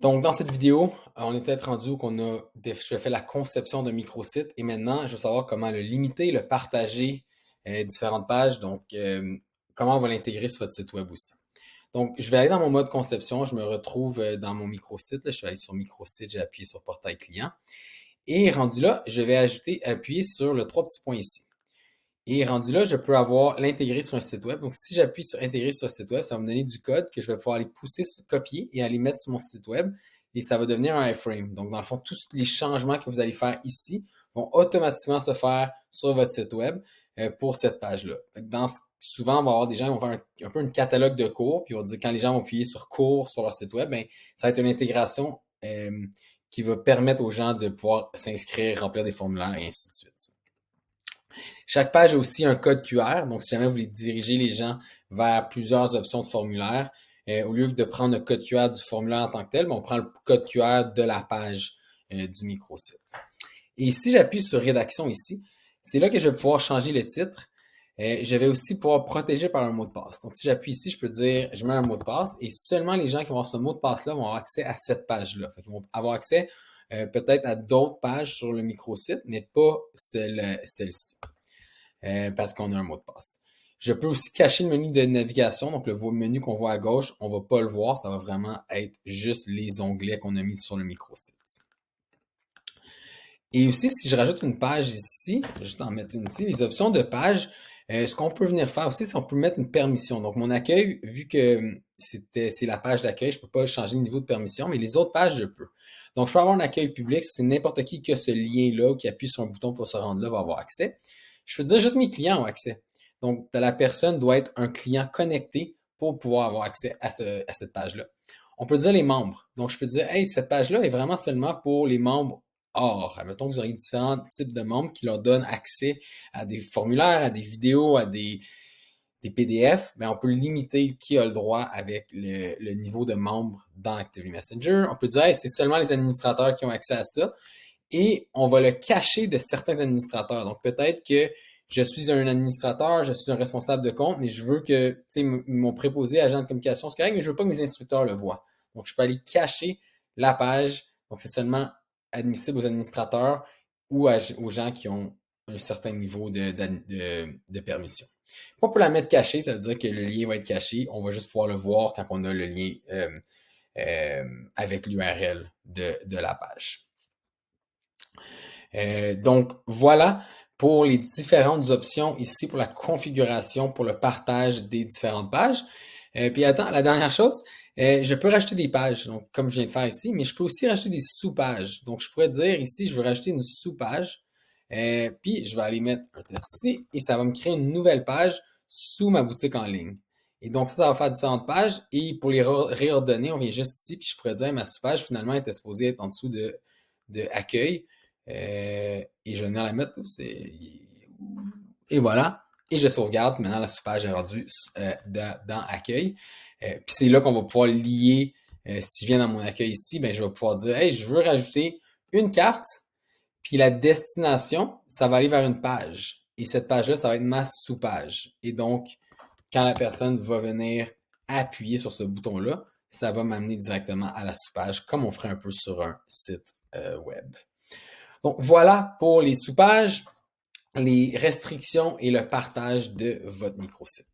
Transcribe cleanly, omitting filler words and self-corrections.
Donc, dans cette vidéo, on est peut-être rendu où je fais la conception d'un microsite et maintenant, je veux savoir comment le limiter, le partager, différentes pages. Donc, comment on va l'intégrer sur votre site web aussi. Donc, je vais aller dans mon mode conception. Je me retrouve dans mon microsite. Là, je vais aller sur microsite, j'ai appuyé sur portail client. Et rendu là, je vais appuyer sur le trois petits points ici. Et rendu là, je peux avoir l'intégrer sur un site web. Donc, si j'appuie sur intégrer sur un site web, ça va me donner du code que je vais pouvoir aller pousser, copier et aller mettre sur mon site web. Et ça va devenir un iframe. Donc, dans le fond, tous les changements que vous allez faire ici vont automatiquement se faire sur votre site web pour cette page-là. Souvent, on va avoir des gens qui vont faire un peu un catalogue de cours, puis on dit quand les gens vont appuyer sur cours sur leur site web, ben, ça va être une intégration qui va permettre aux gens de pouvoir s'inscrire, remplir des formulaires et ainsi de suite. Chaque page a aussi un code QR, donc si jamais vous voulez diriger les gens vers plusieurs options de formulaire, au lieu de prendre le code QR du formulaire en tant que tel, on prend le code QR de la page du microsite. Et si j'appuie sur rédaction ici, c'est là que je vais pouvoir changer le titre. Je vais aussi pouvoir protéger par un mot de passe. Donc si j'appuie ici, je peux dire, je mets un mot de passe et seulement les gens qui vont avoir ce mot de passe-là vont avoir accès à cette page-là. Ils vont avoir accès peut-être à d'autres pages sur le microsite, mais pas celle-ci. Parce qu'on a un mot de passe. Je peux aussi cacher le menu de navigation, donc le menu qu'on voit à gauche, on ne va pas le voir, ça va vraiment être juste les onglets qu'on a mis sur le microsite. Et aussi, si je rajoute une page ici, je vais juste en mettre une ici, les options de page, ce qu'on peut venir faire aussi, c'est qu'on peut mettre une permission. Donc mon accueil, vu que c'est la page d'accueil, je ne peux pas changer le niveau de permission, mais les autres pages, je peux. Donc je peux avoir un accueil public, c'est n'importe qui a ce lien-là ou qui appuie sur un bouton pour se rendre là va avoir accès. Je peux dire juste mes clients ont accès. Donc, la personne doit être un client connecté pour pouvoir avoir accès à cette page-là. On peut dire les membres. Donc, je peux dire, hey, cette page-là est vraiment seulement pour les membres or. Admettons que vous aurez différents types de membres qui leur donnent accès à des formulaires, à des vidéos, à des PDF, mais on peut limiter qui a le droit avec le niveau de membre dans Actively Messenger. On peut dire, hey, c'est seulement les administrateurs qui ont accès à ça et on va le cacher de certains administrateurs. Donc, peut-être que je suis un administrateur, je suis un responsable de compte, mais je veux que, tu sais, mon préposé agent de communication, c'est correct, mais je veux pas que mes instructeurs le voient. Donc, je peux aller cacher la page. Donc, c'est seulement admissible aux administrateurs ou aux gens qui ont un certain niveau de permission. Pour la mettre cachée, ça veut dire que le lien va être caché. On va juste pouvoir le voir quand on a le lien avec l'URL de la page. Donc, voilà pour les différentes options ici pour la configuration, pour le partage des différentes pages. Puis attends, la dernière chose, je peux rajouter des pages, donc comme je viens de faire ici, mais je peux aussi rajouter des sous-pages. Donc, je pourrais dire ici, je veux rajouter une sous-page, puis je vais aller mettre un test ici, et ça va me créer une nouvelle page sous ma boutique en ligne. Et donc, ça va faire différentes pages, et pour les réordonner, on vient juste ici, puis je pourrais dire, ma sous-page, finalement, était supposée être en dessous de accueil. Et je vais venir la mettre. Et voilà. Et je sauvegarde. Maintenant, la sous-page est rendue dans accueil. Puis c'est là qu'on va pouvoir lier. Si je viens dans mon accueil ici, ben, je vais pouvoir dire, hey, je veux rajouter une carte. Puis la destination, ça va aller vers une page. Et cette page-là, ça va être ma sous-page. Et donc, quand la personne va venir appuyer sur ce bouton-là, ça va m'amener directement à la sous-page, comme on ferait un peu sur un site web. Donc voilà pour les sous-pages, les restrictions et le partage de votre microsite.